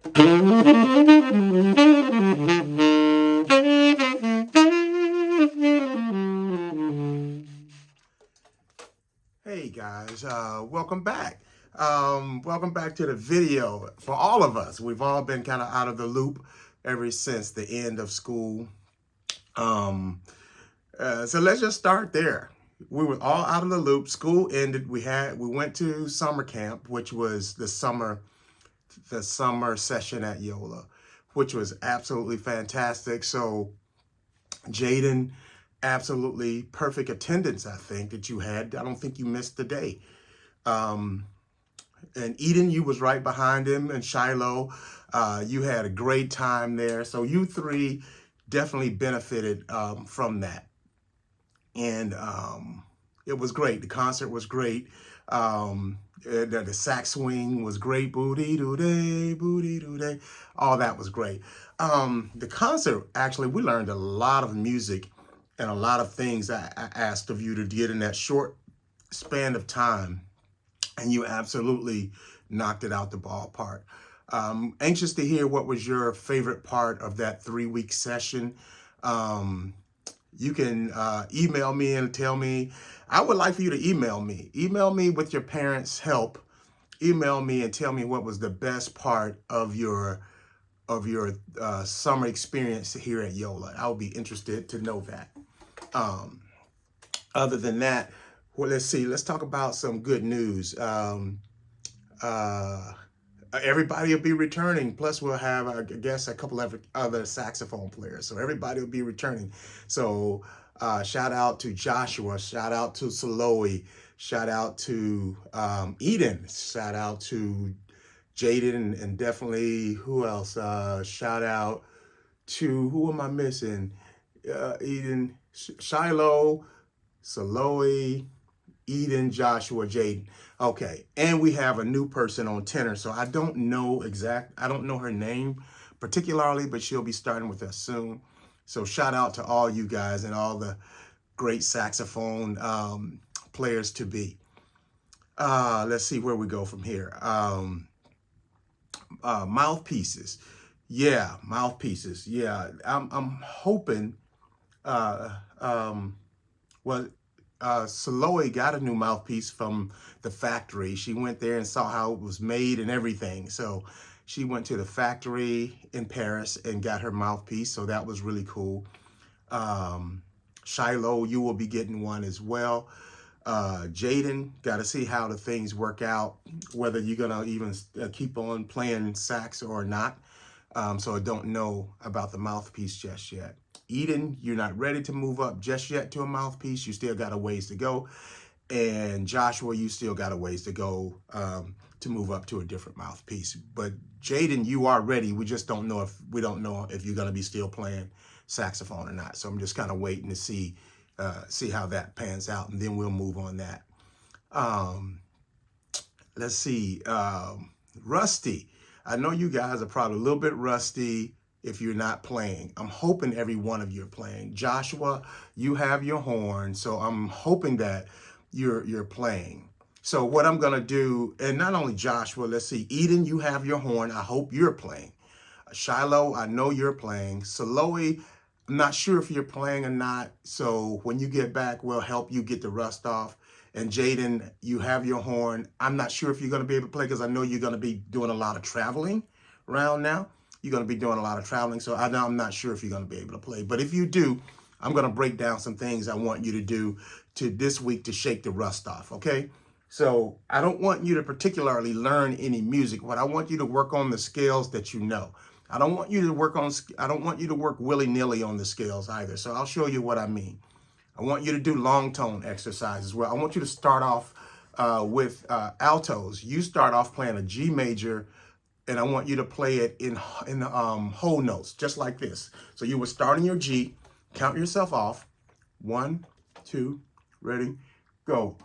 Hey guys, welcome back. Welcome back to the video. For all of us, we've all been kind of out of the loop ever since the end of school. Um, so let's just start there. We were all out of the loop. School ended. We went to summer camp, which was the summer session at YOLA, which was absolutely fantastic. So Jaden, absolutely perfect attendance, I think, that you had. I don't think you missed a day. Um, and Eden, you was right behind him, and Shiloh, you had a great time there. So you three definitely benefited from that. And it was great. The concert was great. The sax swing was great. Booty doo day, booty doo day. All that was great. The concert, actually, we learned a lot of music and a lot of things I asked of you to get in that short span of time. And you absolutely knocked it out the ballpark. Anxious to hear what was your favorite part of that 3-week session. You can email me and tell me. I would like for you to email me. Email me with your parents' help. Email me and tell me what was the best part of your summer experience here at YOLA. I would be interested to know that. Other than that, well, let's see. Let's talk about some good news. Everybody will be returning. Plus, we'll have, I guess, a couple of other saxophone players. So everybody will be returning. So shout out to Joshua. Shout out to Saloe. Shout out to Eden. Shout out to Jaden, and definitely, who else? Shout out to, who am I missing? Eden, Shiloh, Saloe, Eden, Joshua, Jaden. Okay, and we have a new person on tenor, so I don't know her name particularly, but she'll be starting with us soon. So shout out to all you guys and all the great saxophone players to be. Let's see where we go from here. Mouthpieces. Yeah, mouthpieces. Yeah, I'm hoping, well, Saloe got a new mouthpiece from the factory. She went there and saw how it was made and everything. So she went to the factory in Paris and got her mouthpiece. So that was really cool. Shiloh, you will be getting one as well. Jaden, got to see how the things work out, whether you're going to even keep on playing sax or not. So I don't know about the mouthpiece just yet. Eden, you're not ready to move up just yet to a mouthpiece. You still got a ways to go. And Joshua, you still got a ways to go to move up to a different mouthpiece. But Jaden, you are ready. We just don't know if you're going to be still playing saxophone or not. So I'm just kind of waiting to see how that pans out, and then we'll move on that. Let's see, Rusty. I know you guys are probably a little bit rusty if you're not playing. I'm hoping every one of you are playing. Joshua, you have your horn, so I'm hoping that you're playing. So what I'm gonna do, and not only Joshua, let's see, Eden, you have your horn. I hope you're playing. Shiloh, I know you're playing. Saloe, I'm not sure if you're playing or not. So when you get back, we'll help you get the rust off. And Jaden, you have your horn. I'm not sure if you're going to be able to play because I know you're going to be doing a lot of traveling around now. You're going to be doing a lot of traveling. So I'm not sure if you're going to be able to play. But if you do, I'm going to break down some things I want you to do to this week to shake the rust off, okay? So I don't want you to particularly learn any music. What I want you to work on the scales that you know. I don't want you to work willy-nilly on the scales either. So I'll show you what I mean. I want you to do long tone exercises where I want you to start off with altos. You start off playing a G major, and I want you to play it in whole notes, just like this. So you would start in your G, count yourself off. 1, 2, ready, go.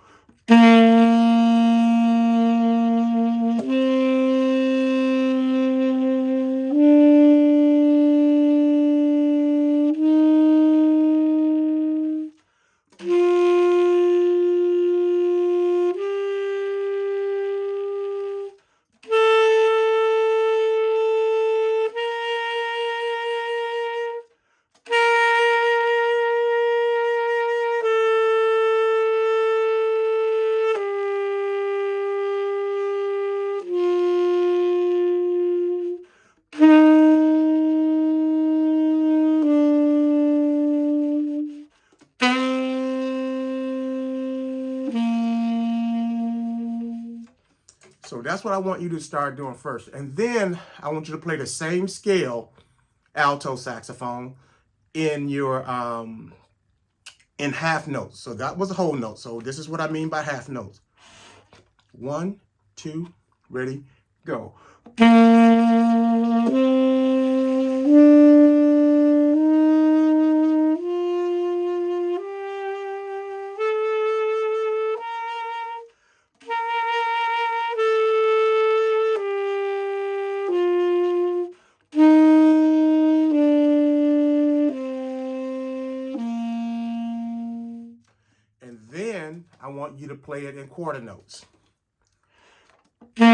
So that's what I want you to start doing first. And then I want you to play the same scale, alto saxophone, in your in half notes. So that was a whole note. So this is what I mean by half notes. 1, 2, ready, go. And then I want you to play it in quarter notes. But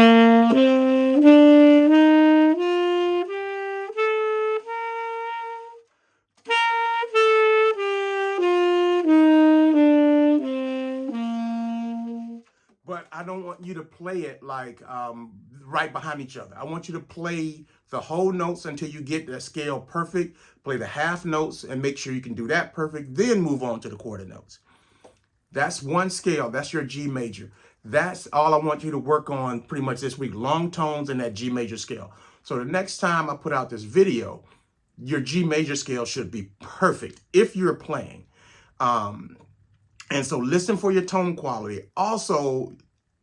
I don't want you to play it like right behind each other. I want you to play the whole notes until you get the scale perfect. Play the half notes and make sure you can do that perfect. Then move on to the quarter notes. That's one scale. That's your G major. That's all I want you to work on pretty much this week. Long tones and that G major scale. So the next time I put out this video, your G major scale should be perfect if you're playing. And so listen for your tone quality. Also,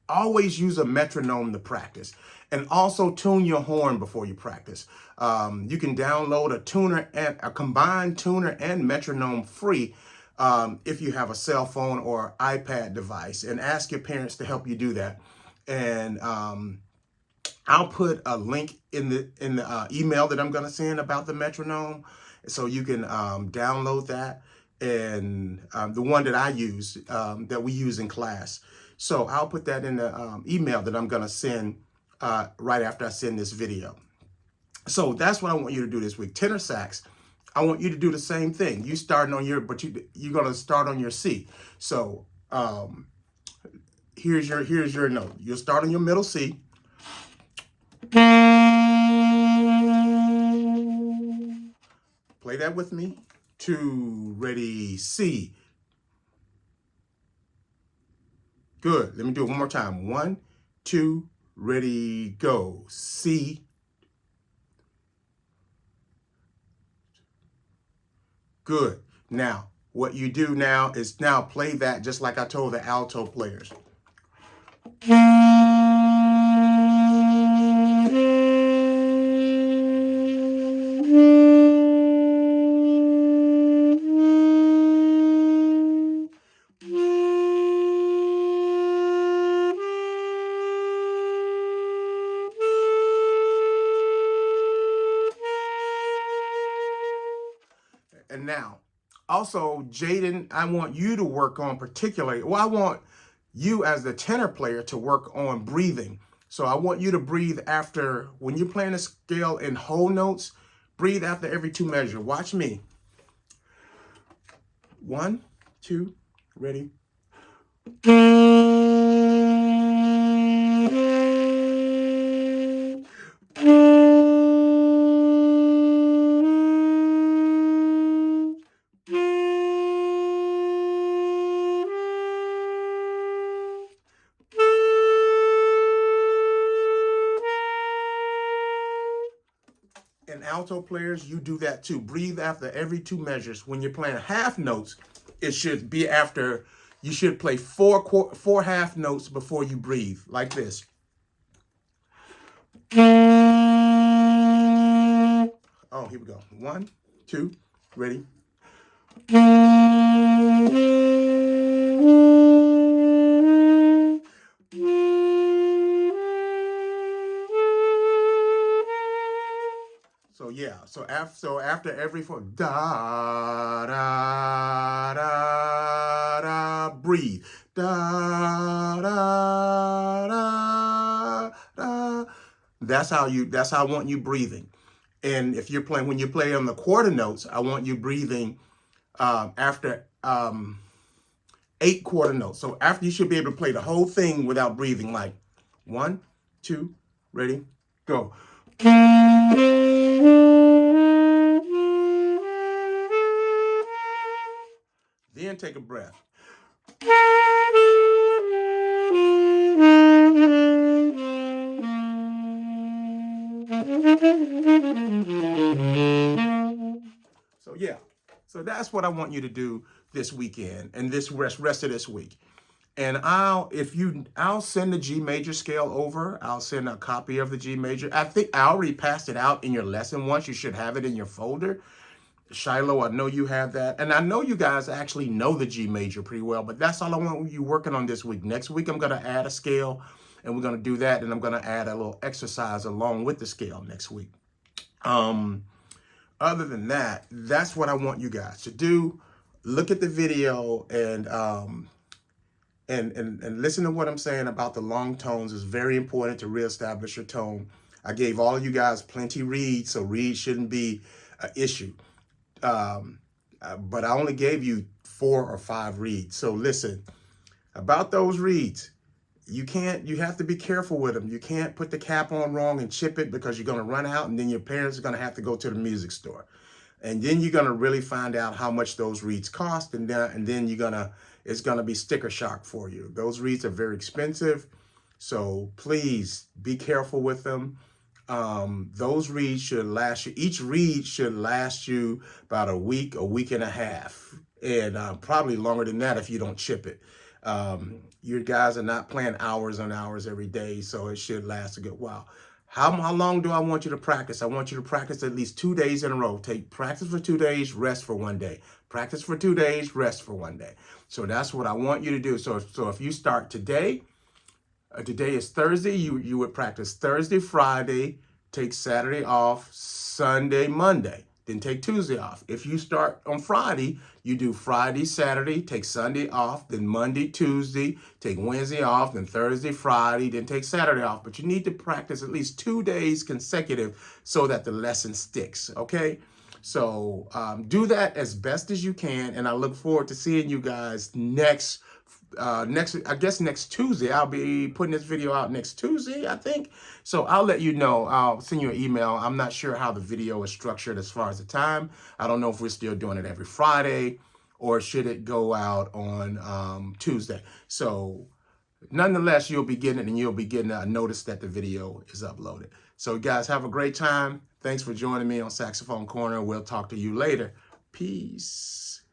always use a metronome to practice. And also tune your horn before you practice. You can download a tuner and a combined tuner and metronome free if you have a cell phone or iPad device, and ask your parents to help you do that. And I'll put a link in the email that I'm going to send about the metronome, so you can download that, and the one that I use, that we use in class. So I'll put that in the email that I'm going to send right after I send this video. So that's what I want you to do this week. Tenor sax, I want you to do the same thing. You starting on your, but you're going to start on your C. So here's your note. You'll start on your middle C. Play that with me. 2, ready, C. Good. Let me do it one more time. 1, 2, ready, go. C. Good. Now, what you do now is now play that just like I told the alto players. And now, also, Jaden, I want you to work on particularly, well, I want you as the tenor player to work on breathing. So I want you to breathe after, when you're playing a scale in whole notes, breathe after every 2 measures. Watch me. 1, 2, ready. And alto players, you do that too. Breathe after every 2 measures. When you're playing half notes, it should be after, you should play 4 half notes before you breathe, like this. Oh, here we go. 1, 2, ready. So yeah, so after every 4, da da da da, breathe, da da da da. That's how I want you breathing. And if you're playing, when you play on the quarter notes, I want you breathing after 8 quarter notes. So after, you should be able to play the whole thing without breathing, like 1, 2, ready, go. Then take a breath. So yeah, so that's what I want you to do this weekend and this rest of this week. And I'll send the G major scale over. I'll send a copy of the G major. I think I already passed it out in your lesson once. You should have it in your folder. Shiloh, I know you have that. And I know you guys actually know the G major pretty well, but that's all I want you working on this week. Next week, I'm going to add a scale, and we're going to do that. And I'm going to add a little exercise along with the scale next week. Other than that, that's what I want you guys to do. Look at the video and listen to what I'm saying about the long tones. Is very important to reestablish your tone. I gave all of you guys plenty reeds, so reeds shouldn't be an issue. But I only gave you 4 or 5 reeds. So listen, about those reeds, you have to be careful with them. You can't put the cap on wrong and chip it, because you're going to run out, and then your parents are going to have to go to the music store. And then you're going to really find out how much those reeds cost, and then it's going to be sticker shock for you. Those reeds are very expensive, so please be careful with them. Those reeds should last you. Each reed should last you about a week and a half, and probably longer than that if you don't chip it. You guys are not playing hours on hours every day, so it should last a good while. How long do I want you to practice? I want you to practice at least 2 days in a row. Practice for 2 days, rest for 1 day. Practice for 2 days, rest for 1 day. So that's what I want you to do. So if you start today, today is Thursday, you would practice Thursday, Friday, take Saturday off, Sunday, Monday, then take Tuesday off. If you start on Friday, you do Friday, Saturday, take Sunday off, then Monday, Tuesday, take Wednesday off, then Thursday, Friday, then take Saturday off. But you need to practice at least 2 days consecutive so that the lesson sticks, okay? So do that as best as you can, and I look forward to seeing you guys next Tuesday. I'll be putting this video out next Tuesday, I think. So I'll let you know. I'll send you an email. I'm not sure how the video is structured as far as the time. I don't know if we're still doing it every Friday, or should it go out on Tuesday. So nonetheless, you'll be getting it, and you'll be getting a notice that the video is uploaded. So guys, have a great time. Thanks for joining me on Saxophone Corner. We'll talk to you later. Peace.